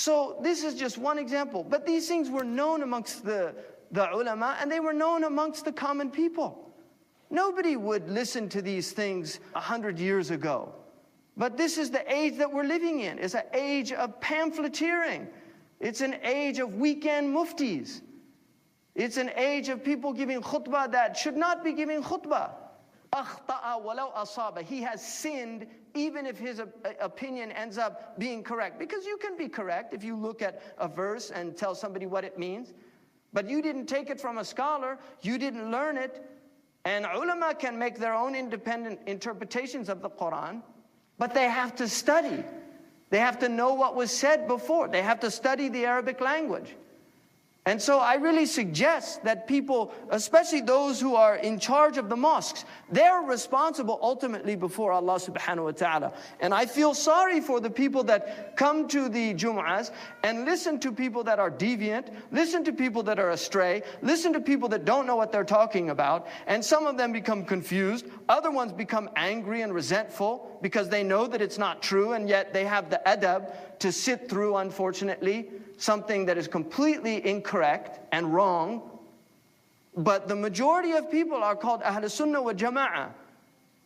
So this is just one example. But these things were known amongst the ulama, and they were known amongst the common people. Nobody would listen to these things 100 years ago. But this is the age that we're living in. It's an age of pamphleteering. It's an age of weekend muftis. It's an age of people giving khutbah that should not be giving khutbah. أَخْطَأَ وَلَوْ أَصَابَ. He has sinned even if his opinion ends up being correct. Because you can be correct if you look at a verse and tell somebody what it means. But you didn't take it from a scholar. You didn't learn it. And ulama can make their own independent interpretations of the Quran. But they have to study. They have to know what was said before. They have to study the Arabic language. And so I really suggest that people, especially those who are in charge of the mosques, they're responsible ultimately before Allah subhanahu wa ta'ala. And I feel sorry for the people that come to the Jum'ahs and listen to people that are deviant, listen to people that are astray, listen to people that don't know what they're talking about, and some of them become confused, other ones become angry and resentful because they know that it's not true, and yet they have the adab to sit through, unfortunately, something that is completely incorrect and wrong. But the majority of people are called Ahl Sunnah wa Jama'ah.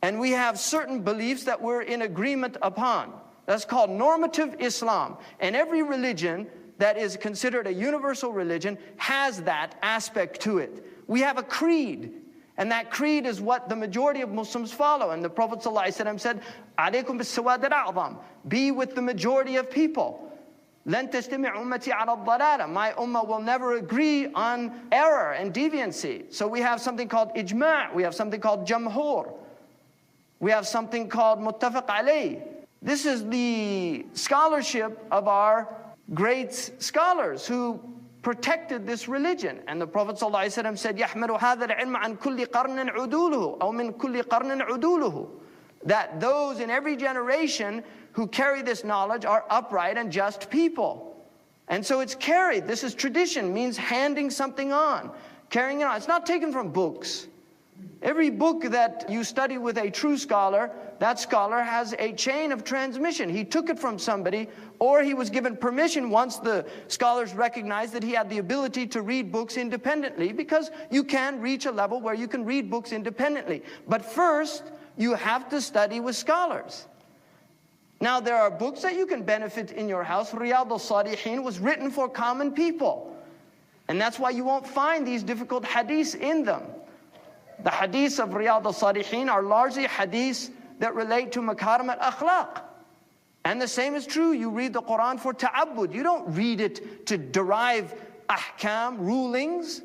And we have certain beliefs that we're in agreement upon. That's called normative Islam. And every religion that is considered a universal religion has that aspect to it. We have a creed. And that creed is what the majority of Muslims follow. And the Prophet ﷺ said, "Alaykum bis-sawad al-a'zam." Be with the majority of people. لَن تَجْتَمِعْ أُمَّتِي عَلَى الضَّلَالَةِ. My ummah will never agree on error and deviancy. So we have something called ijma', we have something called jamhur, we have something called muttafaq alayh. This is the scholarship of our great scholars who protected this religion. And the Prophet ﷺ said, يَحْمَلُ هَذَا الْعِلْمَ عَنْ كُلِّ قَرْنٍ عُدُولُهُ أو مِنْ كُلِّ قَرْنٍ عُدُولُهُ. That those in every generation who carry this knowledge are upright and just people. And so it's carried. This is tradition, means handing something on, carrying it on. It's not taken from books. Every book that you study with a true scholar, that scholar has a chain of transmission. He took it from somebody, or he was given permission once the scholars recognized that he had the ability to read books independently, because you can reach a level where you can read books independently. But first, you have to study with scholars. Now, there are books that you can benefit in your house. Riyadh al-Salihin was written for common people. And that's why you won't find these difficult hadiths in them. The hadiths of Riyadh al-Salihin are largely hadiths that relate to makarim al-akhlaq. And the same is true. You read the Quran for ta'abbud. You don't read it to derive ahkam, rulings.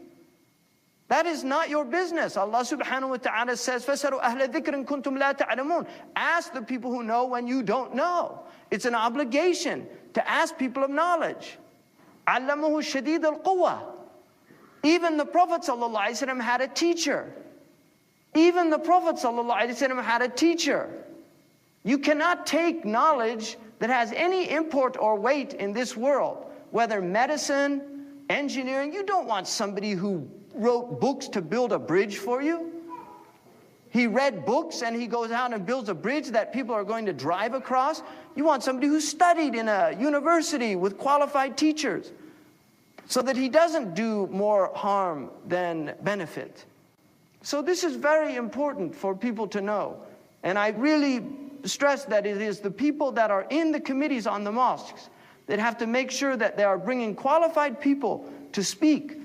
That is not your business. Allah subhanahu wa ta'ala says, فَسَرُوا أَهْلَ ذِكْرٍ كُنْتُمْ لَا تَعْلَمُونَ. Ask the people who know when you don't know. It's an obligation to ask people of knowledge. عَلَّمُهُ شَدِيدَ الْقُوَّةِ. Even the Prophet ﷺ had a teacher. Even the Prophet ﷺ had a teacher. You cannot take knowledge that has any import or weight in this world, whether medicine, engineering. You don't want somebody who wrote books to build a bridge for you. He read books and he goes out and builds a bridge that people are going to drive across. You want somebody who studied in a university with qualified teachers, so that he doesn't do more harm than benefit. So this is very important for people to know. And I really stress that it is the people that are in the committees on the mosques that have to make sure that they are bringing qualified people to speak.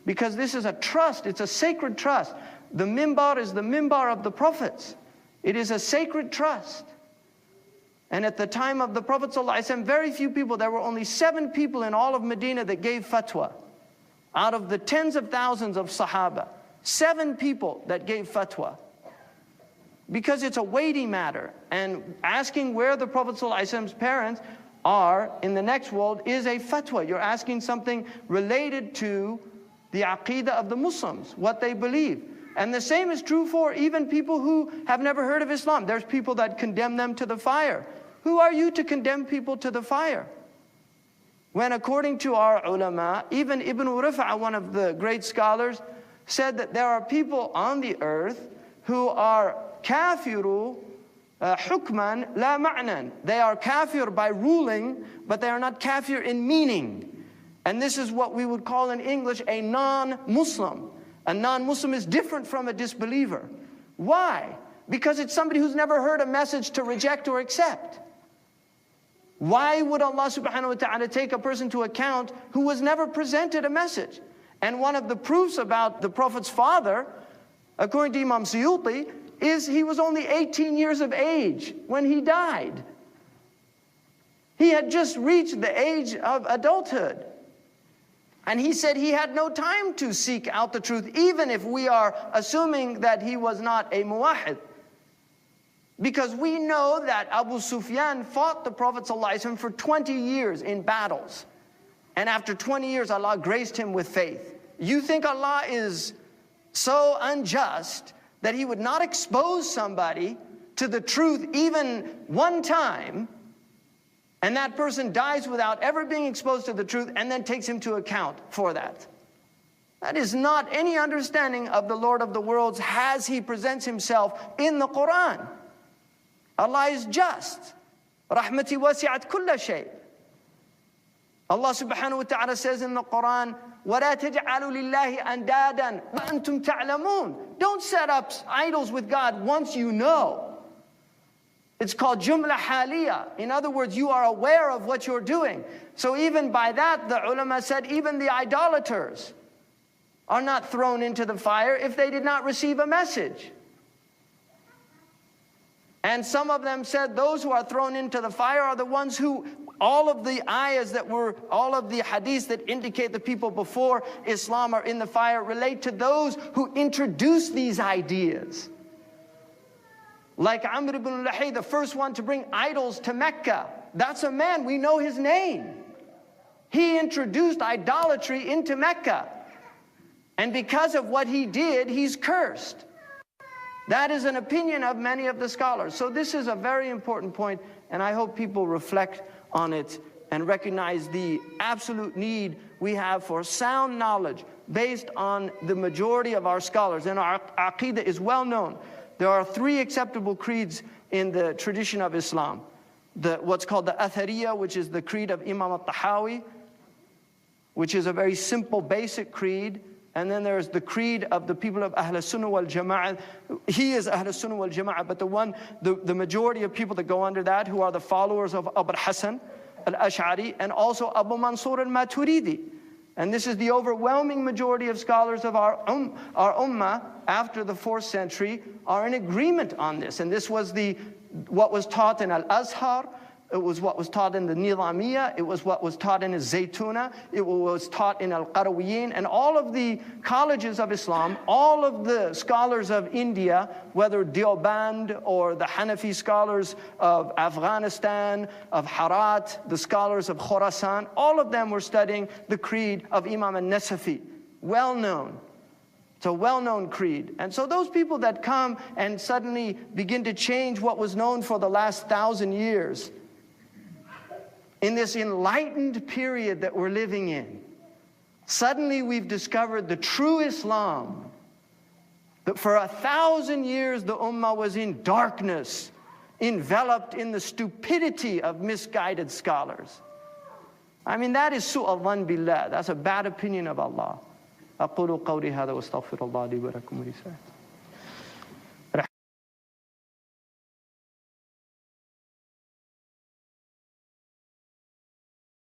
Because this is a trust, it's a sacred trust. The mimbar is the mimbar of the prophets. It is a sacred trust. And at the time of the Prophet ﷺ, very few people, there were only 7 people in all of Medina that gave fatwa. Out of the tens of thousands of Sahaba, 7 people that gave fatwa. Because it's a weighty matter. And asking where the Prophet ﷺ's parents are in the next world is a fatwa. You're asking something related to the aqidah of the Muslims, what they believe. And the same is true for even people who have never heard of Islam. There's people that condemn them to the fire. Who are you to condemn people to the fire? When according to our ulama, even Ibn Rif'a, one of the great scholars, said that there are people on the earth who are kafiru حُكْمًا لَا مَعْنًا. They are kafir by ruling, but they are not kafir in meaning. And this is what we would call in English a non-Muslim. A non-Muslim is different from a disbeliever. Why? Because it's somebody who's never heard a message to reject or accept. Why would Allah subhanahu wa ta'ala take a person to account who was never presented a message? And one of the proofs about the Prophet's father, according to Imam Suyuti, is he was only 18 years of age when he died. He had just reached the age of adulthood. And he said he had no time to seek out the truth, even if we are assuming that he was not a muwahid. Because we know that Abu Sufyan fought the Prophet ﷺ for 20 years in battles. And after 20 years, Allah graced him with faith. You think Allah is so unjust that He would not expose somebody to the truth even one time, and that person dies without ever being exposed to the truth, and then takes him to account for that? That is not any understanding of the Lord of the worlds as He presents Himself in the Quran. Allah is just. Rahmati wasi'at kulla shay. Allah subhanahu wa ta'ala says in the Quran, وَلَا تَجْعَلُوا لِلَّهِ أَنْدَادًا وَأَنْتُمْ تَعْلَمُونَ. Don't set up idols with God once you know. It's called jumla haliyah. In other words, you are aware of what you're doing. So even by that, the ulama said, even the idolaters are not thrown into the fire if they did not receive a message. And some of them said those who are thrown into the fire are the ones who, all of the ayahs that were, all of the hadiths that indicate the people before Islam are in the fire relate to those who introduced these ideas. Like Amr ibn Lahi, the first one to bring idols to Mecca. That's a man, we know his name. He introduced idolatry into Mecca. And because of what he did, he's cursed. That is an opinion of many of the scholars. So this is a very important point, and I hope people reflect on it and recognize the absolute need we have for sound knowledge based on the majority of our scholars. And our aqidah is well known. There are 3 acceptable creeds in the tradition of Islam. What's called the Athariyah, which is the creed of Imam al-Tahawi, which is a very simple, basic creed. And then there's the creed of the people of Ahl Sunnah wal Jama'ah. He is Ahl Sunnah wal Jama'ah, but the majority of people that go under that, who are the followers of Abu Hassan al-Ash'ari and also Abu Mansur al-Maturidi. And this is the overwhelming majority of scholars of our ummah after the 4th century are in agreement on this. And this was what was taught in Al-Azhar. It was what was taught in the Nizamiyah. It was what was taught in Zaytuna. It was taught in Al-Qarawiyyin. And all of the colleges of Islam, all of the scholars of India, whether Deoband or the Hanafi scholars of Afghanistan, of Herat, the scholars of Khorasan, all of them were studying the creed of Imam al-Nasafi. Well known. It's a well-known creed. And so those people that come and suddenly begin to change what was known for the last 1,000 years, in this enlightened period that we're living in, suddenly we've discovered the true Islam. That for 1,000 years the ummah was in darkness, enveloped in the stupidity of misguided scholars. I mean, that is su'al dhan billah. That's a bad opinion of Allah. أقول قولي هذا واستغفر الله لي ولكم ولسائر